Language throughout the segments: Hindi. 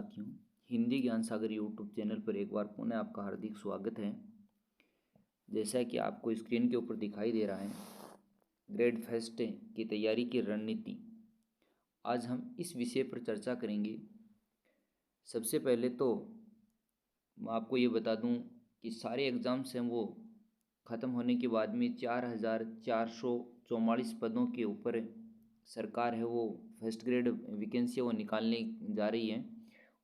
साथियों, हिंदी ज्ञान सागर यूट्यूब चैनल पर एक बार पुनः आपका हार्दिक स्वागत है। जैसा कि आपको स्क्रीन के ऊपर दिखाई दे रहा है, ग्रेड फर्स्ट की तैयारी की रणनीति। आज हम इस विषय पर चर्चा करेंगे। सबसे पहले तो मैं आपको ये बता दूं कि सारे एग्ज़ाम्स हैं वो ख़त्म होने के बाद में 4,444 पदों के ऊपर सरकार है वो फर्स्ट ग्रेड वैकेंसी वो निकालने जा रही है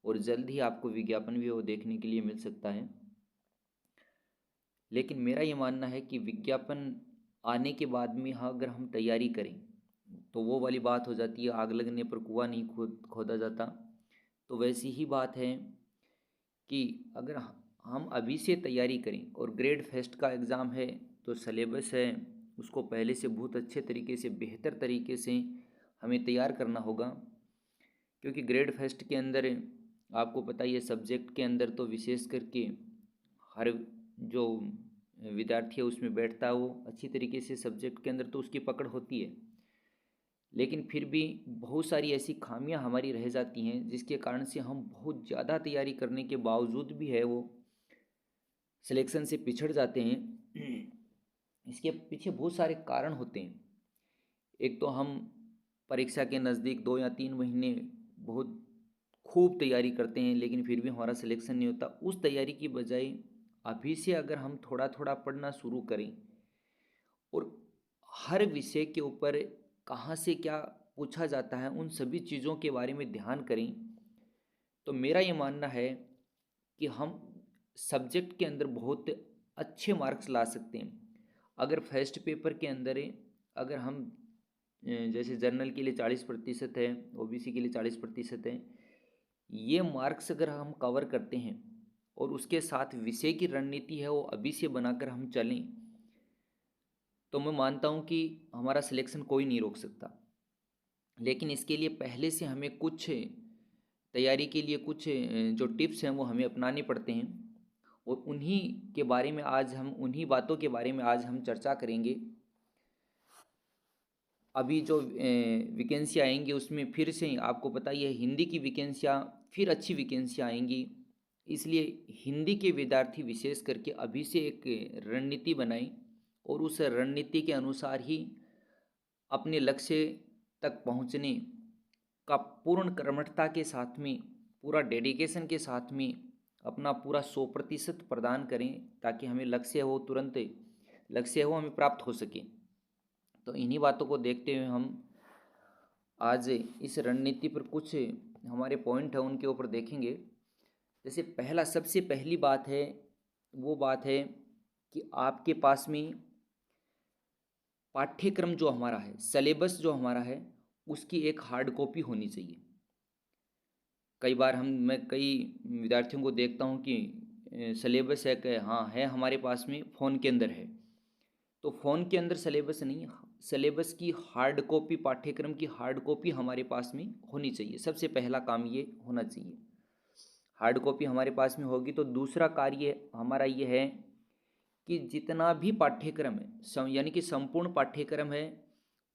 और जल्द ही आपको विज्ञापन भी वो देखने के लिए मिल सकता है। लेकिन मेरा ये मानना है कि विज्ञापन आने के बाद में हाँ अगर हम तैयारी करें तो वो वाली बात हो जाती है, आग लगने पर कुआं नहीं खोदा जाता। तो वैसी ही बात है कि अगर हम अभी से तैयारी करें और ग्रेड फर्स्ट का एग्ज़ाम है तो सिलेबस है उसको पहले से बहुत अच्छे तरीके से बेहतर तरीके से हमें तैयार करना होगा। क्योंकि ग्रेड फर्स्ट के अंदर आपको पता ही है, सब्जेक्ट के अंदर तो विशेष करके हर जो विद्यार्थी है उसमें बैठता है वो अच्छी तरीके से सब्जेक्ट के अंदर तो उसकी पकड़ होती है, लेकिन फिर भी बहुत सारी ऐसी खामियां हमारी रह जाती हैं जिसके कारण से हम बहुत ज़्यादा तैयारी करने के बावजूद भी है वो सिलेक्शन से पिछड़ जाते हैं। इसके पीछे बहुत सारे कारण होते हैं। एक तो हम परीक्षा के नज़दीक 2 या 3 महीने बहुत खूब तैयारी करते हैं लेकिन फिर भी हमारा सिलेक्शन नहीं होता। उस तैयारी की बजाय अभी से अगर हम थोड़ा थोड़ा पढ़ना शुरू करें और हर विषय के ऊपर कहाँ से क्या पूछा जाता है उन सभी चीज़ों के बारे में ध्यान करें, तो मेरा ये मानना है कि हम सब्जेक्ट के अंदर बहुत अच्छे मार्क्स ला सकते हैं। अगर फर्स्ट पेपर के अंदर अगर हम जैसे जर्नल के लिए 40% है, ओबीसी के लिए 40% है, ये मार्क्स अगर हम कवर करते हैं और उसके साथ विषय की रणनीति है वो अभी से बनाकर हम चलें, तो मैं मानता हूँ कि हमारा सिलेक्शन कोई नहीं रोक सकता। लेकिन इसके लिए पहले से हमें कुछ तैयारी के लिए कुछ जो टिप्स हैं वो हमें अपनाने पड़ते हैं और उन्हीं के बारे में आज हम उन्हीं बातों के बारे में आज हम चर्चा करेंगे। अभी जो वैकेंसी आएंगी उसमें फिर से आपको पता ही है हिंदी की वैकेंसियाँ फिर अच्छी वैकेंसियाँ आएंगी, इसलिए हिंदी के विद्यार्थी विशेष करके अभी से एक रणनीति बनाएं और उस रणनीति के अनुसार ही अपने लक्ष्य तक पहुंचने का पूर्ण कर्मठता के साथ में, पूरा डेडिकेशन के साथ में अपना पूरा 100% प्रदान करें ताकि हमें लक्ष्य हो तुरंत लक्ष्य हो हमें प्राप्त हो सके। तो इन्हीं बातों को देखते हुए हम आज इस रणनीति पर कुछ हमारे पॉइंट है उनके ऊपर देखेंगे। जैसे पहला सबसे पहली बात है वो बात है कि आपके पास में पाठ्यक्रम जो हमारा है, सिलेबस जो हमारा है, उसकी एक हार्ड कॉपी होनी चाहिए। कई बार मैं कई विद्यार्थियों को देखता हूँ कि सिलेबस है कि हाँ है हमारे पास में फ़ोन के अंदर है, तो फ़ोन के अंदर सिलेबस नहीं, सिलेबस की हार्ड कॉपी, पाठ्यक्रम की हार्ड कॉपी हमारे पास में होनी चाहिए। सबसे पहला काम ये होना चाहिए। हार्ड कॉपी हमारे पास में होगी तो दूसरा कार्य हमारा ये है कि जितना भी पाठ्यक्रम है यानी कि संपूर्ण पाठ्यक्रम है,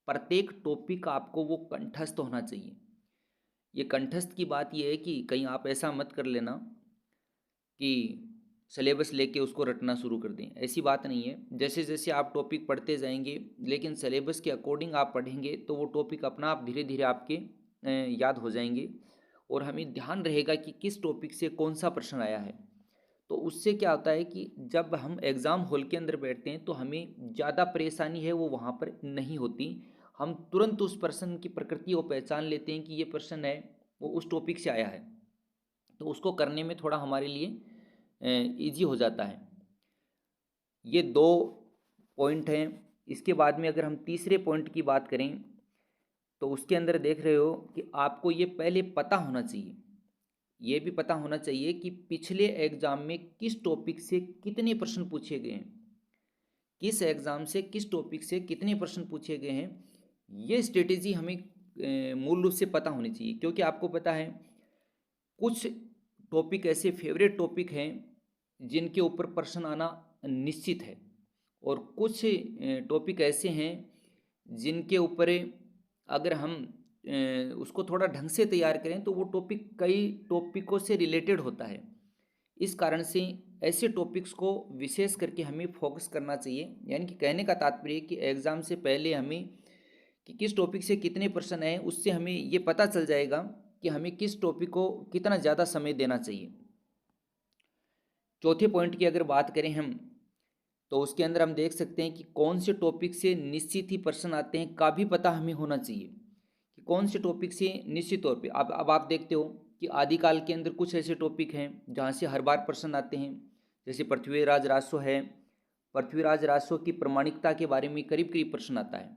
प्रत्येक टॉपिक आपको वो कंठस्थ होना चाहिए। ये कंठस्थ की बात ये है कि कहीं आप ऐसा मत कर लेना कि सिलेबस लेके उसको रटना शुरू कर दें, ऐसी बात नहीं है। जैसे जैसे आप टॉपिक पढ़ते जाएंगे लेकिन सिलेबस के अकॉर्डिंग आप पढ़ेंगे तो वो टॉपिक अपना आप धीरे धीरे आपके याद हो जाएंगे और हमें ध्यान रहेगा कि किस टॉपिक से कौन सा प्रश्न आया है। तो उससे क्या होता है कि जब हम एग्ज़ाम हॉल के अंदर बैठते हैं तो हमें ज़्यादा परेशानी है वो वहाँ पर नहीं होती। हम तुरंत उस प्रश्न की प्रकृति को पहचान लेते हैं कि ये प्रश्न है वो उस टॉपिक से आया है, तो उसको करने में थोड़ा हमारे लिए ईजी हो जाता है। ये दो पॉइंट हैं। इसके बाद में अगर हम तीसरे पॉइंट की बात करें तो उसके अंदर देख रहे हो कि आपको ये पहले पता होना चाहिए, ये भी पता होना चाहिए कि पिछले एग्जाम में किस टॉपिक से कितने प्रश्न पूछे गए हैं, किस एग्जाम से किस टॉपिक से कितने प्रश्न पूछे गए हैं। ये स्ट्रेटेजी हमें मूल रूप से पता होनी चाहिए, क्योंकि आपको पता है कुछ टॉपिक ऐसे फेवरेट टॉपिक हैं जिनके ऊपर प्रश्न आना निश्चित है और कुछ टॉपिक ऐसे हैं जिनके ऊपर अगर हम उसको थोड़ा ढंग से तैयार करें तो वो टॉपिक कई टॉपिकों से रिलेटेड होता है। इस कारण से ऐसे टॉपिक्स को विशेष करके हमें फोकस करना चाहिए। यानी कि कहने का तात्पर्य कि एग्ज़ाम से पहले हमें कि किस टॉपिक से कितने प्रश्न आए, उससे हमें ये पता चल जाएगा कि हमें किस टॉपिक को कितना ज़्यादा समय देना चाहिए। चौथे पॉइंट की अगर बात करें हम, तो उसके अंदर हम देख सकते हैं कि कौन से टॉपिक से निश्चित ही प्रश्न आते हैं का भी पता हमें होना चाहिए कि कौन से टॉपिक से निश्चित तौर पे। अब आप देखते हो कि आदिकाल के अंदर कुछ ऐसे टॉपिक हैं जहाँ से हर बार प्रश्न आते हैं, जैसे पृथ्वीराज रासो है। पृथ्वीराज रासो की प्रमाणिकता के बारे में करीब करीब प्रश्न आता है।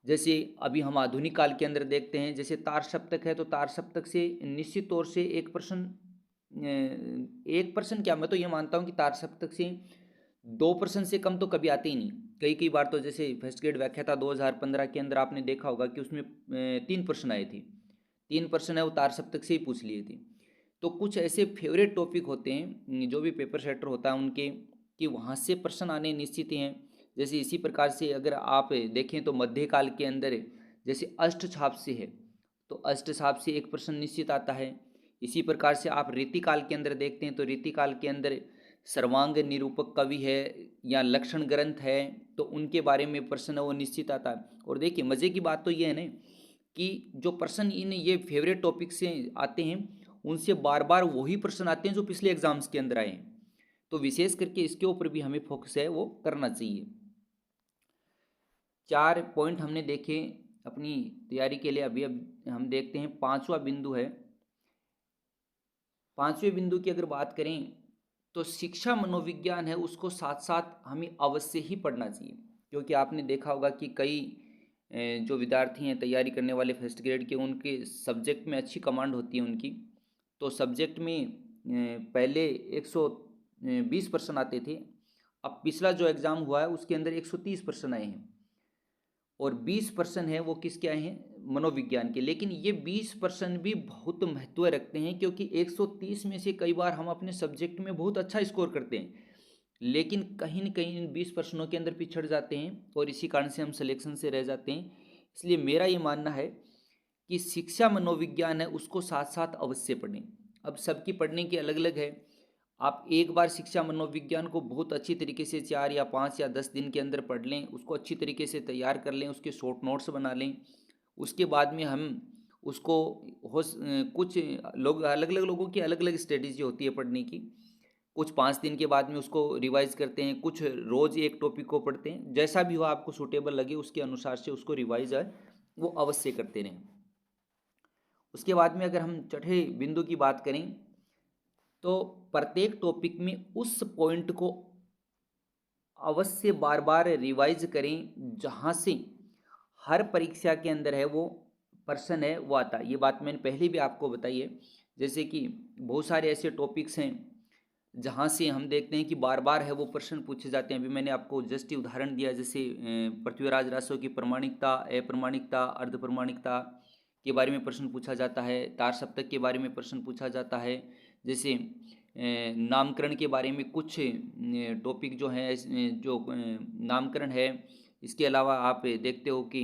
जैसे अभी हम आधुनिक काल के अंदर देखते हैं, जैसे तार सप्तक है, तो तार सप्तक से निश्चित तौर से एक प्रश्न क्या, मैं तो ये मानता हूँ कि तार सप्तक से 2% से कम तो कभी आते ही नहीं। कई कई बार तो जैसे फर्स्ट ग्रेड व्याख्याता 2015 के अंदर आपने देखा होगा कि उसमें 3 प्रश्न आए थे। 3 प्रश्न है वो तार सप्तक से ही पूछ लिए थे। तो कुछ ऐसे फेवरेट टॉपिक होते हैं जो भी पेपर सेटर होता है उनके, कि वहाँ से प्रश्न आने निश्चित ही हैं। जैसे इसी प्रकार से अगर आप देखें तो मध्यकाल के अंदर जैसे अष्ट छाप से है, तो अष्ट छाप से एक प्रश्न निश्चित आता है। इसी प्रकार से आप रीतिकाल के अंदर देखते हैं तो रीतिकाल के अंदर सर्वांग निरूपक कवि है या लक्षण ग्रंथ है, तो उनके बारे में प्रश्न वो निश्चित आता है। और देखिए मज़े की बात तो ये है ना कि जो प्रश्न इन ये फेवरेट टॉपिक से आते हैं उनसे बार बार वही प्रश्न आते हैं जो पिछले एग्जाम्स के अंदर आए हैं। तो विशेष करके इसके ऊपर भी हमें फोकस है वो करना चाहिए। 4 पॉइंट हमने देखे अपनी तैयारी के लिए। अभी अब हम देखते हैं 5वां बिंदु है। 5वें बिंदु की अगर बात करें तो शिक्षा मनोविज्ञान है उसको साथ साथ हमें अवश्य ही पढ़ना चाहिए, क्योंकि आपने देखा होगा कि कई जो विद्यार्थी हैं तैयारी करने वाले फर्स्ट ग्रेड के, उनके सब्जेक्ट में अच्छी कमांड होती है उनकी। तो सब्जेक्ट में पहले 120 प्रश्न आते थे, अब पिछला जो एग्ज़ाम हुआ है उसके अंदर 130 प्रश्न आए हैं और 20% है वो किसके आए हैं, मनोविज्ञान के। लेकिन ये 20% भी बहुत महत्व रखते हैं, क्योंकि 130 में से कई बार हम अपने सब्जेक्ट में बहुत अच्छा स्कोर करते हैं लेकिन कहीं न कहीं इन 20 प्रश्नों के अंदर पिछड़ जाते हैं और इसी कारण से हम सिलेक्शन से रह जाते हैं। इसलिए मेरा ये मानना है कि शिक्षा मनोविज्ञान है उसको साथ साथ अवश्य पढ़ें। अब सबकी पढ़ने की अलग अलग है। आप एक बार शिक्षा मनोविज्ञान को बहुत अच्छी तरीके से 4 या 5 या 10 दिन के अंदर पढ़ लें, उसको अच्छी तरीके से तैयार कर लें, उसके शॉर्ट नोट्स बना लें। उसके बाद में हम उसको कुछ लोग अलग अलग लोगों की अलग अलग स्ट्रेटेजी होती है पढ़ने की। कुछ 5 दिन के बाद में उसको रिवाइज करते हैं, कुछ रोज़ एक टॉपिक को पढ़ते हैं। जैसा भी हो आपको सूटेबल लगे उसके अनुसार से उसको रिवाइज है वो अवश्य करते रहें। उसके बाद में अगर हम छठे बिंदु की बात करें तो प्रत्येक टॉपिक में उस पॉइंट को अवश्य बार बार रिवाइज करें जहाँ से हर परीक्षा के अंदर है वो प्रश्न है वो आता है। ये बात मैंने पहले भी आपको बताई है। जैसे कि बहुत सारे ऐसे टॉपिक्स हैं जहाँ से हम देखते हैं कि बार बार है वो प्रश्न पूछे जाते हैं। अभी मैंने आपको जस्ट ही उदाहरण दिया, जैसे पृथ्वीराज रासो की प्रमाणिकता, अप्रमाणिकता, अर्ध प्रमाणिकता के बारे में प्रश्न पूछा जाता है। तार सप्तक के बारे में प्रश्न पूछा जाता है। जैसे नामकरण के बारे में कुछ टॉपिक जो है जो नामकरण है। इसके अलावा आप देखते हो कि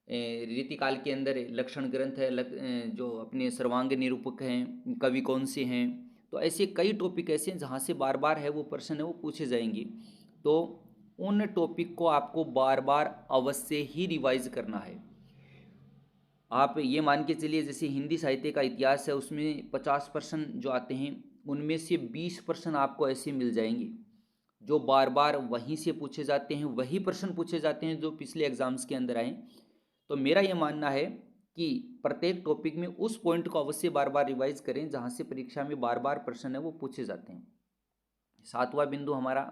रीतिकाल के अंदर लक्षण ग्रंथ है, जो अपने सर्वांग निरूपक हैं, कवि कौन से हैं। तो ऐसे कई टॉपिक ऐसे हैं जहाँ से बार बार है वो प्रश्न है वो पूछे जाएंगे। तो उन टॉपिक को आपको बार बार अवश्य ही रिवाइज करना है। आप ये मान के चलिए जैसे हिंदी साहित्य का इतिहास है उसमें 50% जो आते हैं उनमें से 20% आपको ऐसे मिल जाएंगे जो बार बार वहीं से पूछे जाते हैं, वही प्रश्न पूछे जाते हैं जो पिछले एग्जाम्स के अंदर आए। तो मेरा ये मानना है कि प्रत्येक टॉपिक में उस पॉइंट को अवश्य बार बार रिवाइज करें जहाँ से परीक्षा में बार बार प्रश्न है वो पूछे जाते हैं। 7वां बिंदु हमारा,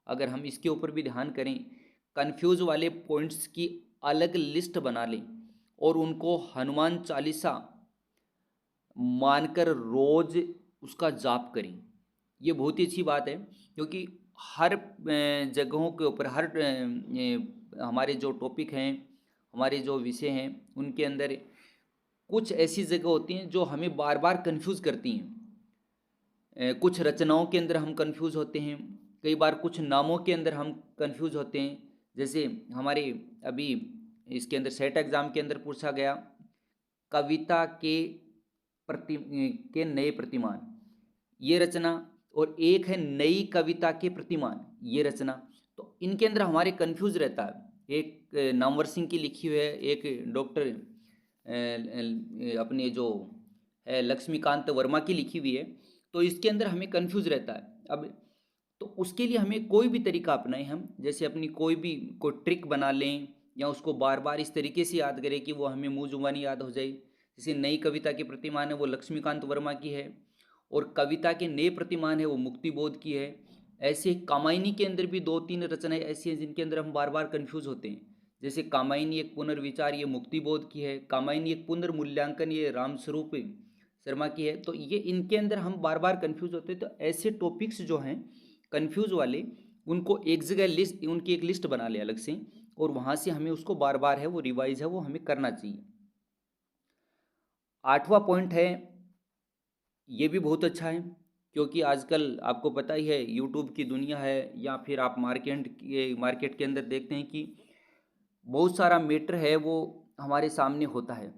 अगर हम इसके ऊपर भी ध्यान करें, कन्फ्यूज वाले पॉइंट्स की अलग लिस्ट बना लें और उनको हनुमान चालीसा मानकर रोज उसका जाप करें। ये बहुत ही अच्छी बात है, क्योंकि हर जगहों के ऊपर हर हमारे जो टॉपिक हैं, हमारे जो विषय हैं, उनके अंदर कुछ ऐसी जगह होती हैं जो हमें बार बार कंफ्यूज करती हैं। कुछ रचनाओं के अंदर हम कंफ्यूज होते हैं, कई बार कुछ नामों के अंदर हम कंफ्यूज होते हैं। जैसे हमारे अभी इसके अंदर सेट एग्ज़ाम के अंदर पूछा गया कविता के नए प्रतिमान, ये रचना, और एक है नई कविता के प्रतिमान, ये रचना। तो इनके अंदर हमारे कंफ्यूज रहता है। एक नामवर सिंह की लिखी हुई है, एक डॉक्टर अपने जो है लक्ष्मीकांत वर्मा की लिखी हुई है। तो इसके अंदर हमें कंफ्यूज रहता है। अब तो उसके लिए हमें कोई भी तरीका अपनाएं हम, जैसे अपनी कोई ट्रिक बना लें, या उसको बार बार इस तरीके से याद करें कि वो हमें मुँह जुबानी याद हो जाए। जैसे नई कविता के प्रतिमान है वो लक्ष्मीकांत वर्मा की है, और कविता के नए प्रतिमान है वो मुक्ति बोध की है। ऐसे कामायनी के अंदर भी दो तीन रचनाएं ऐसी हैं जिनके अंदर हम बार बार कंफ्यूज होते हैं। जैसे कामायनी एक पुनर्विचार, ये मुक्ति बोध की है। कामायनी एक पुनर्मूल्यांकन, ये रामस्वरूप शर्मा की है। तो ये इनके अंदर हम बार बार कंफ्यूज होते हैं। तो ऐसे टॉपिक्स जो हैं कंफ्यूज वाले, उनको एक जगह लिस्ट, उनकी एक लिस्ट बना ले अलग से, और वहाँ से हमें उसको बार बार है वो रिवाइज है वो हमें करना चाहिए। 8वां पॉइंट है, ये भी बहुत अच्छा है, क्योंकि आजकल आपको पता ही है यूट्यूब की दुनिया है, या फिर आप मार्केट के अंदर देखते हैं कि बहुत सारा मैटर है वो हमारे सामने होता है,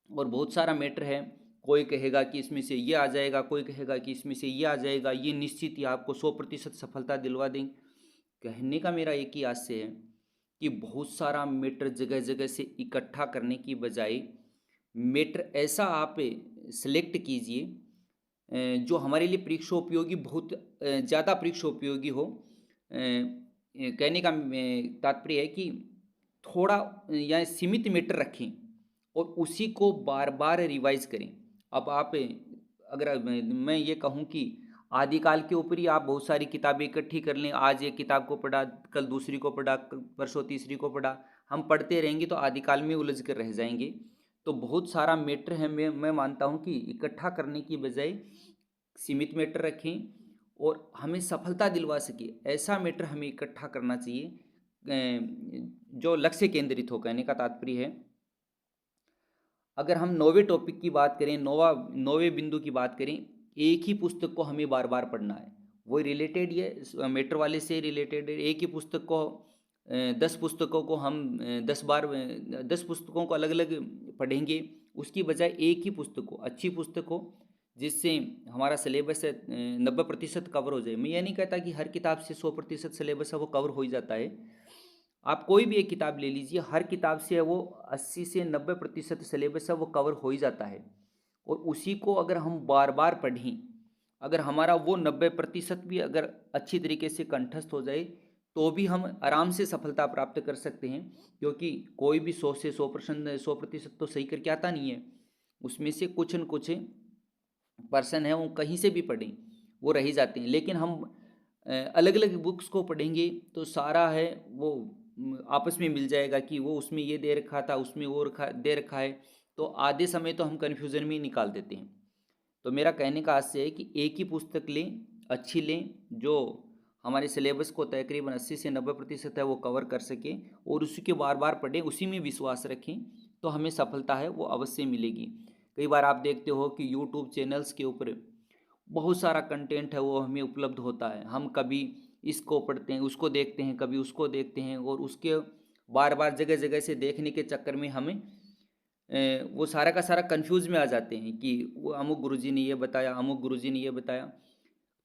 और बहुत सारा मैटर है। कोई कहेगा कि इसमें से ये आ जाएगा, कोई कहेगा कि इसमें से ये आ जाएगा, ये निश्चित ही आपको 100% सफलता दिलवा दें। कहने का मेरा एक ही आशय है कि बहुत सारा मैटर जगह जगह से इकट्ठा करने की बजाय मैटर ऐसा आप सेलेक्ट कीजिए जो हमारे लिए परीक्षा उपयोगी, बहुत ज़्यादा परीक्षा उपयोगी हो। कहने का तात्पर्य है कि थोड़ा या सीमित मैटर रखें और उसी को बार बार रिवाइज करें। अब आप अगर मैं ये कहूँ कि आदिकाल के ऊपर ही आप बहुत सारी किताबें इकट्ठी कर लें, आज एक किताब को पढ़ा, कल दूसरी को पढ़ा, परसों तीसरी को पढ़ा, हम पढ़ते रहेंगे तो आदिकाल में उलझ कर रह जाएंगे। तो बहुत सारा मैटर है, मैं मानता हूँ कि इकट्ठा करने की बजाय सीमित मैटर रखें और हमें सफलता दिलवा सके ऐसा मैटर हमें इकट्ठा करना चाहिए जो लक्ष्य केंद्रित हो। कहने का तात्पर्य है, अगर हम 9वें टॉपिक की बात करें, 9वें बिंदु की बात करें, एक ही पुस्तक को हमें बार बार पढ़ना है। वो रिलेटेड, ये मैटर वाले से रिलेटेड है। एक ही पुस्तक को 10 पुस्तकों को हम 10 पुस्तकों को अलग अलग पढ़ेंगे, उसकी बजाय एक ही पुस्तक को, अच्छी पुस्तक हो जिससे हमारा सिलेबस 90% कवर हो जाए। मैं ये नहीं कहता कि हर किताब से 100% सिलेबस है वो कवर हो ही जाता है। आप कोई भी एक किताब ले लीजिए, हर किताब से वो 80 से 90% सिलेबस है वो कवर हो ही जाता है, और उसी को अगर हम बार बार पढ़ें, अगर हमारा वो 90% भी अगर अच्छी तरीके से कंठस्थ हो जाए तो भी हम आराम से सफलता प्राप्त कर सकते हैं। क्योंकि कोई भी 100 से 100% तो सही करके आता नहीं है, उसमें से कुछ न कुछ पर्सन है वो कहीं से भी पढ़ें वो रह ही जाते हैं। लेकिन हम अलग अलग बुक्स को पढ़ेंगे तो सारा है वो आपस में मिल जाएगा कि वो उसमें ये दे रखा था, उसमें वो दे रखा है। तो आधे समय तो हम कन्फ्यूज़न में ही निकाल देते हैं। तो मेरा कहने का आशय है कि एक ही पुस्तक लें, अच्छी लें, जो हमारे सिलेबस को तकरीबन 80 से 90% है वो कवर कर सके, और उसी के बार बार पढ़ें, उसी में विश्वास रखें, तो हमें सफलता है वो अवश्य मिलेगी। कई बार आप देखते हो कि यूट्यूब चैनल्स के ऊपर बहुत सारा कंटेंट है वो हमें उपलब्ध होता है, हम कभी इसको पढ़ते हैं, उसको देखते हैं, कभी उसको देखते हैं, और उसके बार बार जगह जगह से देखने के चक्कर में हमें वो सारा का सारा कंफ्यूज में आ जाते हैं कि वो अमुक गुरुजी ने ये बताया, अमुक गुरुजी ने ये बताया।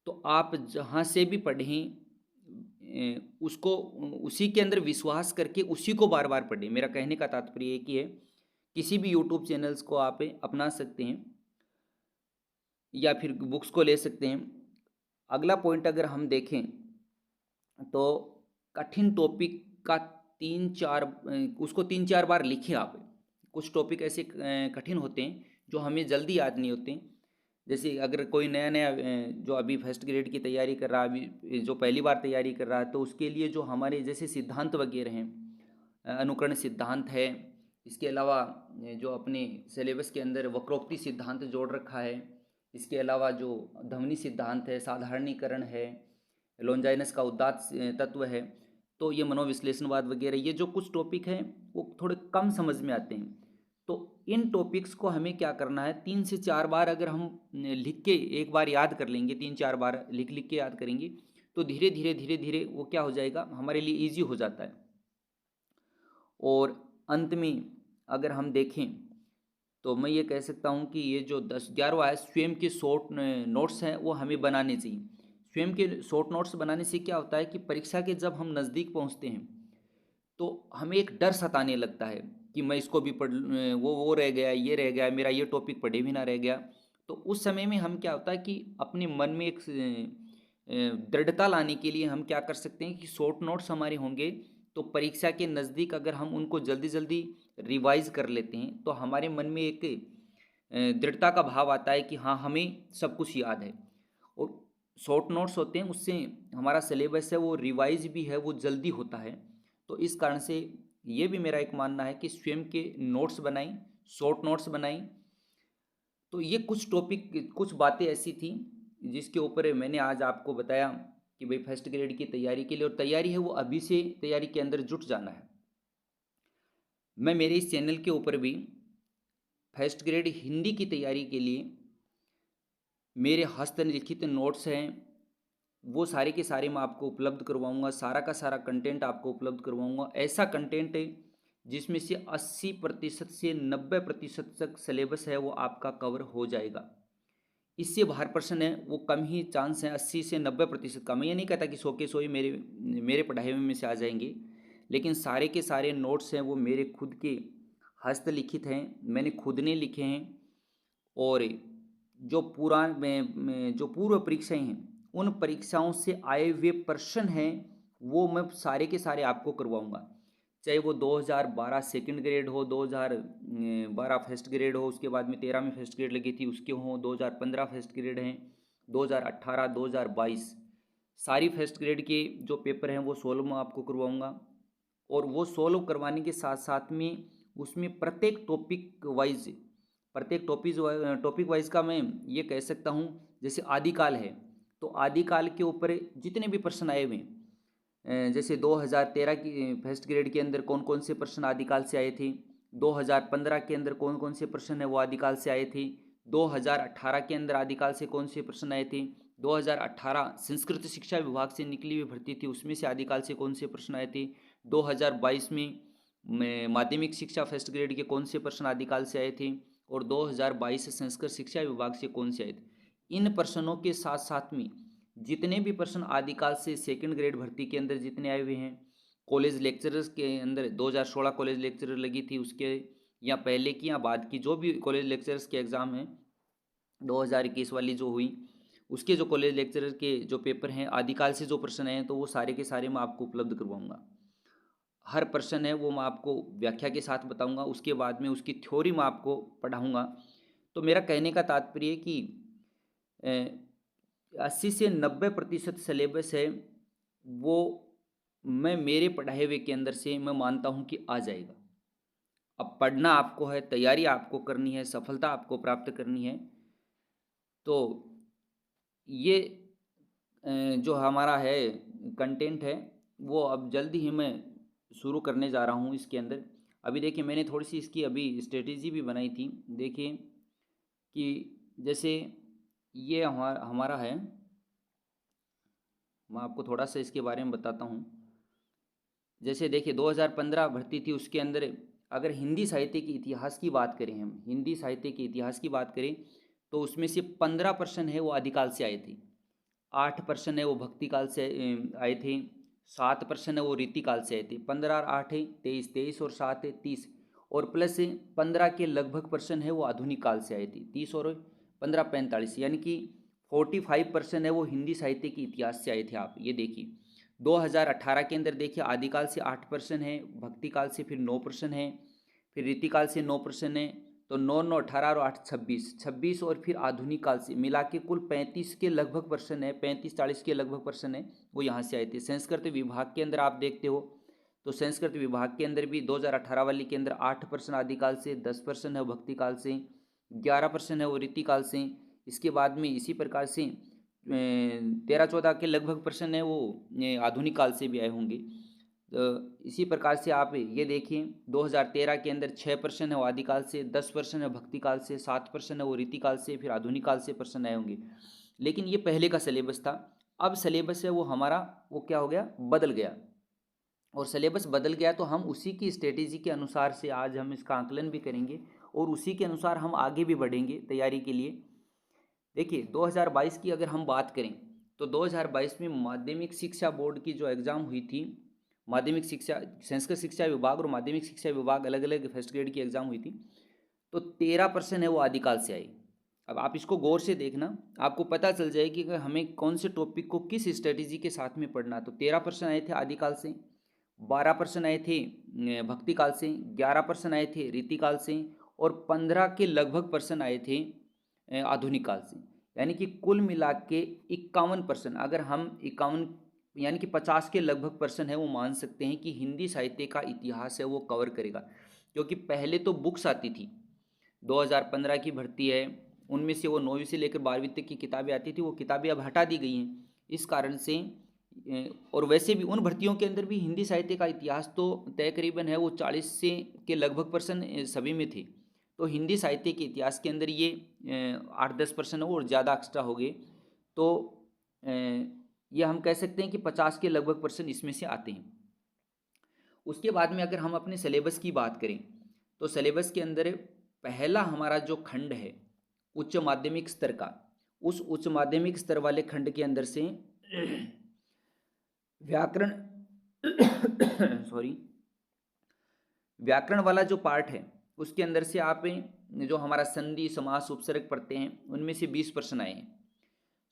तो आप जहाँ से भी पढ़ें उसको उसी के अंदर विश्वास करके उसी को बार बार पढ़ें। मेरा कहने का तात्पर्य एक ही है, किसी भी यूट्यूब चैनल्स को आप अपना सकते हैं या फिर बुक्स को ले सकते हैं। अगला पॉइंट अगर हम देखें तो कठिन टॉपिक का 3-4 उसको 3-4 बार लिखें आप। कुछ टॉपिक ऐसे कठिन होते हैं जो हमें जल्दी याद नहीं होते। जैसे अगर कोई नया नया जो अभी फर्स्ट ग्रेड की तैयारी कर रहा है, अभी जो पहली बार तैयारी कर रहा है, तो उसके लिए जो हमारे जैसे सिद्धांत वगैरह हैं, अनुकरण सिद्धांत है, इसके अलावा जो अपने सिलेबस के अंदर वक्रोक्ति सिद्धांत जोड़ रखा है, इसके अलावा जो ध्वनि सिद्धांत है, साधारणीकरण है, लॉन्जाइनस का उदात्त तत्व है, तो ये मनोविश्लेषणवाद वगैरह, ये जो कुछ टॉपिक हैं वो थोड़े कम समझ में आते हैं। तो इन टॉपिक्स को हमें क्या करना है, 3 से 4 बार अगर हम लिख के एक बार याद कर लेंगे, 3-4 बार लिख लिख के याद करेंगे, तो धीरे धीरे धीरे धीरे वो क्या हो जाएगा, हमारे लिए ईजी हो जाता है। और अंत में अगर हम देखें तो मैं ये कह सकता हूँ कि ये जो 10-11वां है, स्वयं के शॉर्ट नोट्स हैं वो हमें बनाने चाहिए। स्वयं के शॉर्ट नोट्स बनाने से क्या होता है कि परीक्षा के जब हम नज़दीक पहुँचते हैं तो हमें एक डर सताने लगता है कि मैं इसको भी पढ़ वो रह गया, ये रह गया, मेरा ये टॉपिक पढ़े भी ना रह गया। तो उस समय में हम क्या होता है कि अपने मन में एक दृढ़ता लाने के लिए हम क्या कर सकते हैं कि शॉर्ट नोट्स हमारे होंगे, तो परीक्षा के नज़दीक अगर हम उनको जल्दी जल्दी रिवाइज कर लेते हैं तो हमारे मन में एक दृढ़ता का भाव आता है कि हाँ, हमें सब कुछ याद है। और शॉर्ट नोट्स होते हैं, उससे हमारा सिलेबस है वो रिवाइज भी है, वो जल्दी होता है। तो इस कारण से ये भी मेरा एक मानना है कि स्वयं के नोट्स बनाएं, शॉर्ट नोट्स बनाएं। तो ये कुछ टॉपिक, कुछ बातें ऐसी थी जिसके ऊपर मैंने आज आपको बताया कि भाई फर्स्ट ग्रेड की तैयारी के लिए, और तैयारी है वो अभी से तैयारी के अंदर जुट जाना है। मैं मेरे इस चैनल के ऊपर भी फर्स्ट ग्रेड हिंदी की तैयारी के लिए मेरे हस्तलिखित नोट्स हैं, वो सारे के सारे मैं आपको उपलब्ध करवाऊंगा। सारा का सारा कंटेंट आपको उपलब्ध करवाऊंगा। ऐसा कंटेंट है जिसमें से 80% से 90% तक सिलेबस है वो आपका कवर हो जाएगा। इससे बाहर प्रश्न है वो कम ही चांस है, 80 से 90% का। मैं ये नहीं कहता कि 100 के 100 ही मेरे पढ़ाए हुए में से आ जाएंगे, लेकिन सारे के सारे नोट्स हैं वो मेरे खुद के हस्तलिखित हैं, मैंने खुद ने लिखे हैं। और जो पूर्व परीक्षाएं हैं, उन परीक्षाओं से आए हुए प्रश्न हैं वो मैं सारे के सारे आपको करवाऊंगा। चाहे वो 2012 सेकंड ग्रेड हो, 2012 फर्स्ट ग्रेड हो, उसके बाद में 13 में फर्स्ट ग्रेड लगी थी उसके हों, 2015 फर्स्ट ग्रेड हैं, 2018, 2022 सारी फर्स्ट ग्रेड के जो पेपर हैं वो सोल्व मैं आपको करवाऊंगा। और वो सोल्व करवाने के साथ साथ में उसमें प्रत्येक टॉपिक वाइज का मैं ये कह सकता हूँ, जैसे आदिकाल है तो आदिकाल के ऊपर जितने भी प्रश्न आए हुए हैं, जैसे 2013 की फर्स्ट ग्रेड के अंदर कौन कौन से प्रश्न आदिकाल से आए थे, 2015 के अंदर कौन कौन से प्रश्न है वो आदिकाल से आए थे, 2018 के अंदर आदिकाल से कौन से प्रश्न आए थे, 2018 संस्कृत शिक्षा विभाग से निकली हुई भर्ती थी उसमें से आदिकाल से कौन से प्रश्न आए थे, 2022 में माध्यमिक शिक्षा फर्स्ट ग्रेड के कौन से प्रश्न आदिकाल से आए थे, और 2022 संस्कृत शिक्षा विभाग से कौन से आए थे। इन प्रश्नों के साथ साथ में जितने भी प्रश्न आदिकाल से सेकंड ग्रेड भर्ती के अंदर जितने आए हुए हैं, कॉलेज लेक्चरर्स के अंदर 2016 कॉलेज लेक्चरर लगी थी उसके, या पहले की या बाद की जो भी कॉलेज लेक्चरर्स के एग्ज़ाम हैं 2021 वाली जो हुई, उसके जो कॉलेज लेक्चरर के जो पेपर हैं आदिकाल से जो प्रश्न हैं तो वो सारे के सारे मैं आपको उपलब्ध करवाऊँगा। हर प्रश्न है वो मैं आपको व्याख्या के साथ बताऊंगा, उसके बाद में उसकी थ्योरी मैं आपको पढ़ाऊंगा। तो मेरा कहने का तात्पर्य कि 80 से 90% सिलेबस है वो मैं मेरे पढ़ाए हुए के अंदर से मैं मानता हूँ कि आ जाएगा। अब पढ़ना आपको है, तैयारी आपको करनी है, सफलता आपको प्राप्त करनी है। तो ये जो हमारा है कंटेंट है वो अब जल्दी ही मैं शुरू करने जा रहा हूँ इसके अंदर। अभी देखिए मैंने थोड़ी सी इसकी अभी स्ट्रेटेजी भी बनाई थी। देखिए कि जैसे ये हमारा है, मैं आपको थोड़ा सा इसके बारे में बताता हूँ। जैसे देखिए 2015 भर्ती थी उसके अंदर अगर हिंदी साहित्य के इतिहास की बात करें, हम हिंदी साहित्य के इतिहास की बात करें तो उसमें से 15% है वो आदिकाल से आए थे, 8% है वो भक्ति काल से आए थे, 7% है वो रीतिकाल से आए थे। 15 और 8 है 23, 23 और 7 है 30, और प्लस 15 के लगभग पर्सन है वो आधुनिक काल से आए थे, 30 और 15 45, यानी कि 45% है वो हिंदी साहित्य के इतिहास से आए थे। आप ये देखिए 2018 के अंदर देखिए आदिकाल से 8% है, भक्ति काल से फिर 9% है, फिर रीतिकाल से 9% है, तो 9 9 18 और 8 26 26, और फिर आधुनिक काल से मिला के कुल 35 के लगभग पर्सन है, 35-40 के लगभग पर्सन है वो यहाँ से आए थे। संस्कृत विभाग के अंदर आप देखते हो तो संस्कृत विभाग के अंदर भी 2018 वाली के अंदर 8% आदिकाल से, 10% है वो भक्ति काल से, 11% है वो रीतिकाल से। इसके बाद में इसी प्रकार से 13-14 के लगभग पर्सन है वो आधुनिक काल से भी आए होंगे। तो इसी प्रकार से आप ये देखिए 2013 के अंदर 6% है वो आदिकाल से, 10% है भक्ति काल से, 7% है वो रीतिकाल से, फिर आधुनिक काल से पर्सन आए होंगे। लेकिन ये पहले का सिलेबस था। अब सिलेबस है वो हमारा वो क्या हो गया, बदल गया। और सिलेबस बदल गया तो हम उसी की स्ट्रेटेजी के अनुसार से आज हम इसका आकलन भी करेंगे और उसी के अनुसार हम आगे भी बढ़ेंगे तैयारी के लिए। देखिए 2022 की अगर हम बात करें तो 2022 में माध्यमिक शिक्षा बोर्ड की जो एग्ज़ाम हुई थी, माध्यमिक शिक्षा संस्कृत शिक्षा विभाग और माध्यमिक शिक्षा विभाग अलग अलग फर्स्ट ग्रेड की एग्ज़ाम हुई थी, तो 13% है वो आदिकाल से आई। अब आप इसको गौर से देखना, आपको पता चल जाएगी कि हमें कौन से टॉपिक को किस स्ट्रेटेजी के साथ में पढ़ना। तो 13% आए थे आदिकाल से, 12% आए थे भक्ति काल से, 11% आए थे रीतिकाल से और 15 के लगभग परसेंट आए थे आधुनिक काल से। यानी कि कुल मिला के 51%, अगर हम 51 यानी कि 50 के लगभग परसेंट है वो मान सकते हैं कि हिंदी साहित्य का इतिहास है वो कवर करेगा। क्योंकि पहले तो बुक्स आती थी, 2015 की भर्ती है, उनमें से वो 9वीं से लेकर 12वीं तक की किताबें आती थी, वो किताबें अब हटा दी गई हैं इस कारण से। और वैसे भी उन भर्तियों के अंदर भी हिंदी साहित्य का इतिहास तो तकरीबन है वो 40 से के लगभग परसेंट सभी में थे। तो हिंदी साहित्य के इतिहास के अंदर ये 8-10% और ज़्यादा एक्स्ट्रा हो गए, तो ये हम कह सकते हैं कि 50 के लगभग परसेंट इसमें से आते हैं। उसके बाद में अगर हम अपने सिलेबस की बात करें तो सिलेबस के अंदर पहला हमारा जो खंड है उच्च माध्यमिक स्तर का, उस उच्च माध्यमिक स्तर वाले खंड के अंदर से व्याकरण सॉरी व्याकरण वाला जो पार्ट है उसके अंदर से आप जो हमारा संधि समास उपसर्ग पढ़ते हैं उनमें से 20% आए हैं।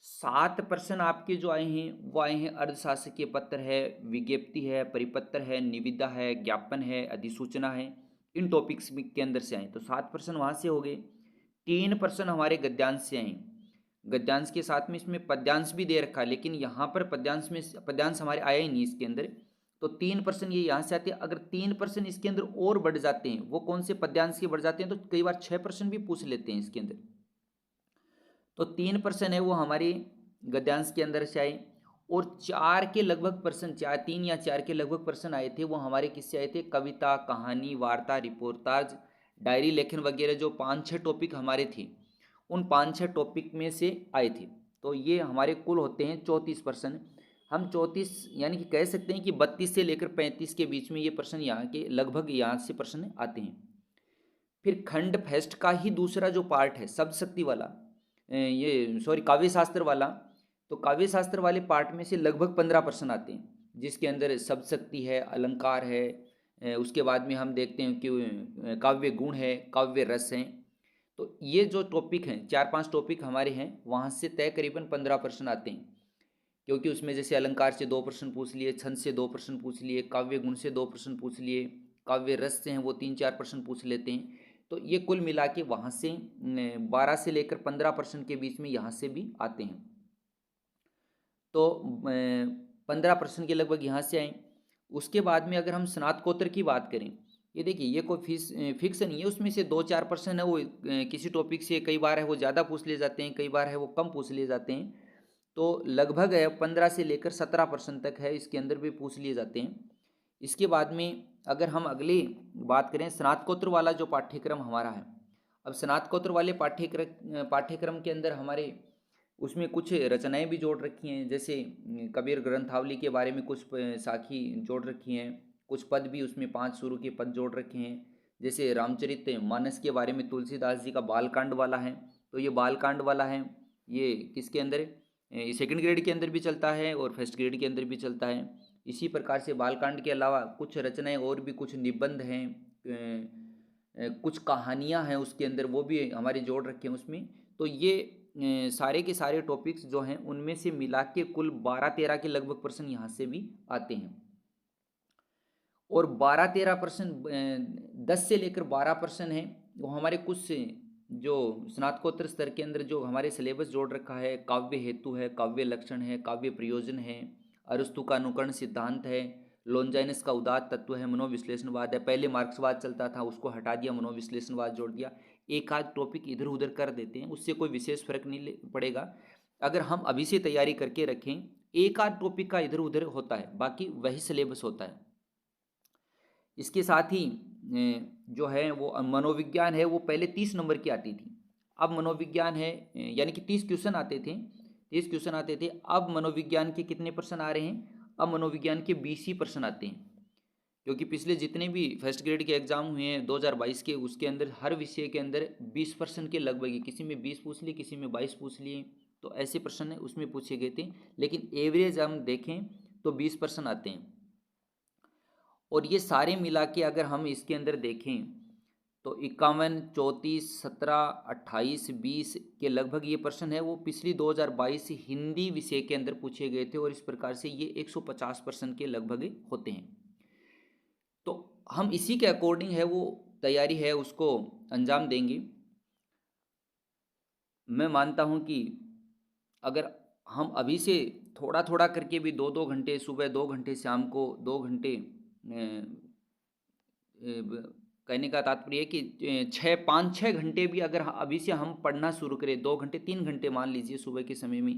7% आपके जो आए हैं वो आए हैं अर्धशासकीय पत्र है, विज्ञप्ति है, परिपत्र है, निविदा है, ज्ञापन है, अधिसूचना है, इन टॉपिक्स के अंदर से आए। तो 7% वहाँ से हो गए। 3% हमारे गद्यांश से आए। गद्यांश के साथ में इसमें पद्यांश भी दे रखा है, लेकिन यहाँ पर पद्यांश हमारे आया ही नहीं इसके अंदर, तो 3% ये यहाँ से आते हैं। अगर 3% इसके अंदर और बढ़ जाते हैं, वो कौन से पद्यांश के बढ़ जाते हैं, तो कई बार 6% भी पूछ लेते हैं इसके अंदर। तो 3% है वो हमारे गद्यांश के अंदर से आए और 4 के लगभग परसेंट, 3 या 4 के लगभग परसेंट आए थे वो हमारे किससे आए थे, कविता, कहानी, वार्ता, रिपोर्टाज, डायरी लेखन वगैरह जो 5-6 टॉपिक हमारे थे उन 5-6 टॉपिक में से आए थे। तो ये हमारे कुल होते हैं 34%। हम 34 यानी कि कह सकते हैं कि 32 से लेकर 35 के बीच में ये प्रश्न यहाँ के लगभग यहाँ से प्रश्न आते हैं। फिर खंड फेस्ट का ही दूसरा जो पार्ट है शब्द शक्ति वाला, काव्य शास्त्र वाला, तो काव्य शास्त्र वाले पार्ट में से लगभग 15% आते हैं जिसके अंदर शब्द शक्ति है, अलंकार है, उसके बाद में हम देखते हैं कि काव्य गुण है, काव्य रस है। तो ये जो टॉपिक हैं 4-5 टॉपिक हमारे हैं वहाँ से तकरीबन 15% आते हैं, क्योंकि उसमें जैसे अलंकार से 2% पूछ लिए, छंद से 2% पूछ लिए, काव्य गुण से 2% पूछ लिए, काव्य रस से हैं वो 3-4% पूछ लेते हैं। तो ये कुल मिला के वहाँ से 12 से लेकर 15% के बीच में यहाँ से भी आते हैं। तो 15% के लगभग यहाँ से आए। उसके बाद में अगर हम स्नातकोत्तर की बात करें, ये देखिए ये कोई फिक्स नहीं है, उसमें से 2-4% है वो किसी टॉपिक से कई बार है वो ज़्यादा पूछ लिए जाते हैं, कई बार है वो कम पूछ लिए जाते हैं। तो लगभग है 15 से लेकर 17% तक है इसके अंदर भी पूछ लिए जाते हैं। इसके बाद में अगर हम अगली बात करें स्नातकोत्तर वाला जो पाठ्यक्रम हमारा है, अब स्नातकोत्तर वाले पाठ्यक्रम के अंदर हमारे उसमें कुछ रचनाएं भी जोड़ रखी हैं, जैसे कबीर ग्रंथावली के बारे में कुछ साखी जोड़ रखी हैं, कुछ पद भी उसमें 5 शुरू के पद जोड़ रखे हैं, जैसे रामचरित मानस के बारे में तुलसीदास जी का बालकांड वाला है, तो ये बालकांड वाला है, ये किसके अंदर है, सेकंड ग्रेड के अंदर भी चलता है और फर्स्ट ग्रेड के अंदर भी चलता है। इसी प्रकार से बालकांड के अलावा कुछ रचनाएं और भी, कुछ निबंध हैं, कुछ कहानियां हैं उसके अंदर, वो भी हमारे जोड़ रखे हैं उसमें। तो ये सारे के सारे टॉपिक्स जो हैं उनमें से मिला के कुल 12-13 के लगभग प्रश्न यहाँ से भी आते हैं। और 12-13% 10 से लेकर 12% है वो हमारे कुछ से जो स्नातकोत्तर स्तर के अंदर जो हमारे सिलेबस जोड़ रखा है, काव्य हेतु है, काव्य लक्षण है, काव्य प्रयोजन है, अरस्तु का अनुकरण सिद्धांत है, लॉन्जाइनस का उदात्त तत्व है, मनोविश्लेषणवाद है। पहले मार्क्सवाद चलता था उसको हटा दिया, मनोविश्लेषणवाद जोड़ दिया। एक आध टॉपिक इधर उधर कर देते हैं, उससे कोई विशेष फर्क नहीं पड़ेगा। अगर हम अभी से तैयारी करके रखें, एक आध टॉपिक का इधर उधर होता है, बाकी वही सिलेबस होता है। इसके साथ ही जो है वो मनोविज्ञान है वो पहले 30 नंबर की आती थी, अब मनोविज्ञान है यानी कि 30 क्वेश्चन आते थे, 30 क्वेश्चन आते थे। अब मनोविज्ञान के कितने प्रश्न आ रहे हैं, अब मनोविज्ञान के 20 ही प्रश्न आते हैं। क्योंकि पिछले जितने भी फर्स्ट ग्रेड के एग्ज़ाम हुए हैं 2022 के, उसके अंदर हर विषय के अंदर 20% के लगभग ही, किसी में 20 पूछ लिए, किसी में 22 पूछ लिए, तो ऐसे प्रश्न उसमें पूछे गए थे। लेकिन एवरेज हम देखें तो 20% आते हैं। और ये सारे मिला के अगर हम इसके अंदर देखें तो 51, 34, 17, 28, 20 के लगभग ये प्रश्न है वो पिछली 2022 हिंदी विषय के अंदर पूछे गए थे, और इस प्रकार से ये 150% के लगभग होते हैं। तो हम इसी के अकॉर्डिंग है वो तैयारी है उसको अंजाम देंगे। मैं मानता हूँ कि अगर हम अभी से थोड़ा थोड़ा करके भी 2-2 घंटे सुबह, 2 घंटे शाम को, 2 घंटे कहने का तात्पर्य है कि 5-6 घंटे भी अगर अभी से हम पढ़ना शुरू करें, 2 घंटे 3 घंटे मान लीजिए सुबह के समय में,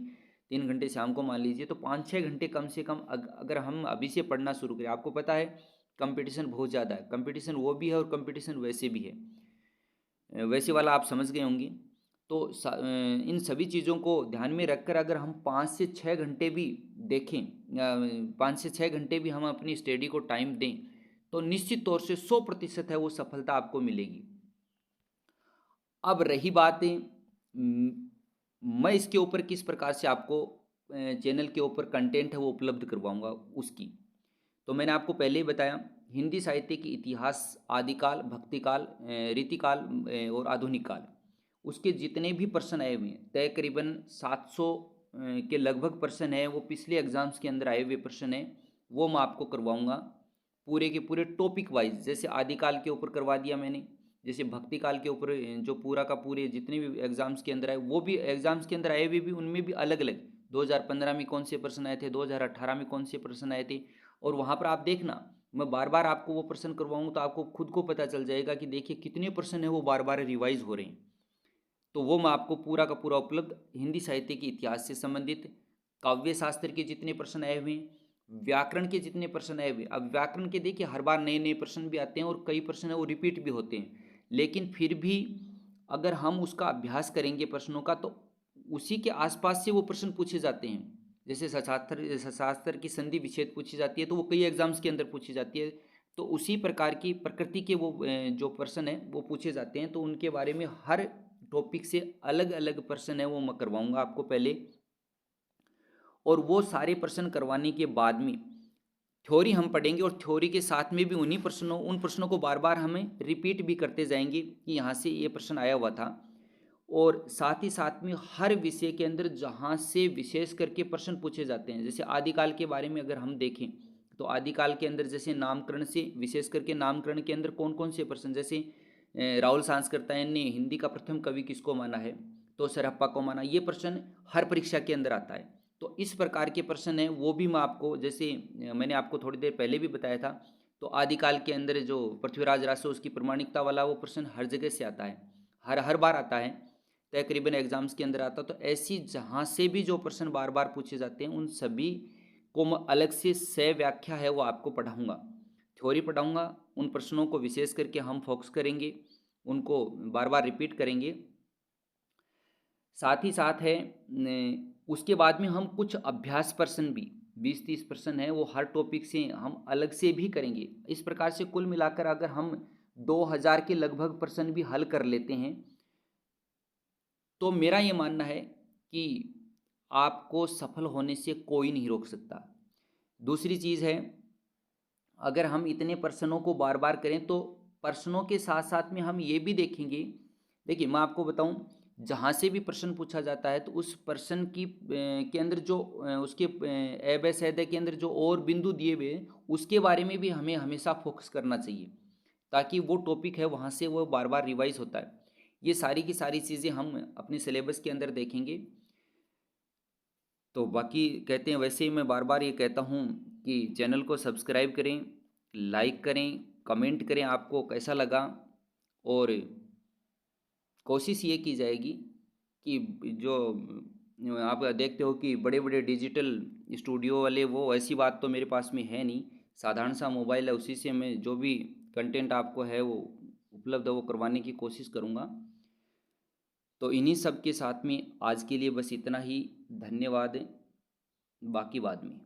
3 घंटे शाम को मान लीजिए, तो 5-6 घंटे कम से कम अगर हम अभी से पढ़ना शुरू करें। आपको पता है कंपटीशन बहुत ज़्यादा है, कंपटीशन वो भी है और कंपटीशन वैसे भी है, वैसे वाला आप समझ गए होंगे। तो इन सभी चीज़ों को ध्यान में रखकर अगर हम 5 से 6 घंटे भी देखें, 5 से 6 घंटे भी हम अपनी स्टडी को टाइम दें, तो निश्चित तौर से 100% है वो सफलता आपको मिलेगी। अब रही बात मैं इसके ऊपर किस प्रकार से आपको चैनल के ऊपर कंटेंट है वो उपलब्ध करवाऊंगा उसकी, तो मैंने आपको पहले ही बताया हिंदी साहित्य की इतिहास, आदिकाल, भक्तिकाल, रीतिकाल और आधुनिक काल, उसके जितने भी प्रश्न आए हुए हैं तकरीबन 700 के लगभग प्रश्न है वो पिछले एग्जाम्स के अंदर आए हुए प्रश्न हैं, वो मैं आपको करवाऊंगा पूरे के पूरे टॉपिक वाइज। जैसे आदिकाल के ऊपर करवा दिया मैंने, जैसे भक्ति काल के ऊपर जो पूरा का पूरे जितने भी एग्जाम्स के अंदर आए, वो भी एग्जाम्स के अंदर आए हुए भी उनमें भी अलग अलग 2015 में कौन से प्रश्न आए थे, 2018 में कौन से प्रश्न आए थे, और वहाँ पर आप देखना मैं बार बार आपको वो प्रश्न करवाऊंगा तो आपको खुद को पता चल जाएगा कि देखिए कितने प्रश्न है वो बार बार रिवाइज हो रहे हैं। तो वो मैं आपको पूरा का पूरा उपलब्ध हिंदी साहित्य के इतिहास से संबंधित, काव्य शास्त्र के जितने प्रश्न आए हुए हैं, व्याकरण के जितने प्रश्न आए हुए, अब व्याकरण के देखिए हर बार नए नए प्रश्न भी आते हैं और कई प्रश्न है वो रिपीट भी होते हैं, लेकिन फिर भी अगर हम उसका अभ्यास करेंगे प्रश्नों का तो उसी के आसपास से वो प्रश्न पूछे जाते हैं। जैसे शशास्त्र की संधि विच्छेद पूछी जाती है तो वो कई एग्जाम्स के अंदर पूछी जाती है, तो उसी प्रकार की प्रकृति के वो जो प्रश्न है वो पूछे जाते हैं, तो उनके बारे में हर टॉपिक से अलग अलग प्रश्न है वो मैं करवाऊंगा आपको पहले, और वो सारे प्रश्न करवाने के बाद में थ्योरी हम पढ़ेंगे, और थ्योरी के साथ में भी उन प्रश्नों को बार बार हमें रिपीट भी करते जाएंगे कि यहाँ से ये प्रश्न आया हुआ था। और साथ ही साथ में हर विषय के अंदर जहाँ से विशेष करके प्रश्न पूछे जाते हैं, जैसे आदिकाल के बारे में अगर हम देखें तो आदिकाल के अंदर जैसे नामकरण से विशेष करके नामकरण के अंदर कौन कौन से प्रश्न, जैसे राहुल सांस्कृत्यायन ने हिंदी का प्रथम कवि किसको माना है, तो सरहप्पा को माना, ये प्रश्न हर परीक्षा के अंदर आता है। तो इस प्रकार के प्रश्न हैं वो भी मैं आपको, जैसे मैंने आपको थोड़ी देर पहले भी बताया था, तो आदिकाल के अंदर जो पृथ्वीराज रासो उसकी प्रमाणिकता वाला वो प्रश्न हर जगह से आता है, हर हर बार आता है, तकरीबन एग्जाम्स के अंदर आता। तो ऐसी जहाँ से भी जो प्रश्न बार बार पूछे जाते हैं उन सभी को मैं अलग से सह व्याख्या है वो आपको पढ़ाऊँगा, थ्योरी पढ़ाऊँगा, उन प्रश्नों को विशेष करके हम फोकस करेंगे, उनको बार बार रिपीट करेंगे। साथ ही साथ है उसके बाद में हम कुछ अभ्यास प्रश्न भी 20-30 प्रश्न है वो हर टॉपिक से हम अलग से भी करेंगे। इस प्रकार से कुल मिलाकर अगर हम 2000 के लगभग प्रश्न भी हल कर लेते हैं तो मेरा ये मानना है कि आपको सफल होने से कोई नहीं रोक सकता। दूसरी चीज़ है, अगर हम इतने प्रश्नों को बार बार करें तो प्रश्नों के साथ साथ में हम ये भी देखेंगे, देखिए मैं आपको बताऊं, जहाँ से भी प्रश्न पूछा जाता है तो उस प्रश्न की के अंदर जो उसके ए ब स द के अंदर जो और बिंदु दिए हुए हैं उसके बारे में भी हमें हमेशा फोकस करना चाहिए, ताकि वो टॉपिक है वहाँ से वो बार बार रिवाइज होता है। ये सारी की सारी चीज़ें हम अपने सिलेबस के अंदर देखेंगे। तो बाकी कहते हैं वैसे ही मैं बार बार ये कहता हूँ कि चैनल को सब्सक्राइब करें, लाइक करें, कमेंट करें आपको कैसा लगा, और कोशिश ये की जाएगी कि जो आप देखते हो कि बड़े बड़े डिजिटल स्टूडियो वाले, वो ऐसी बात तो मेरे पास में है नहीं, साधारण सा मोबाइल है उसी से मैं जो भी कंटेंट आपको है वो उपलब्ध है वो करवाने की कोशिश करूँगा। तो इन्हीं सब के साथ में आज के लिए बस इतना ही, धन्यवाद, बाकी बाद में।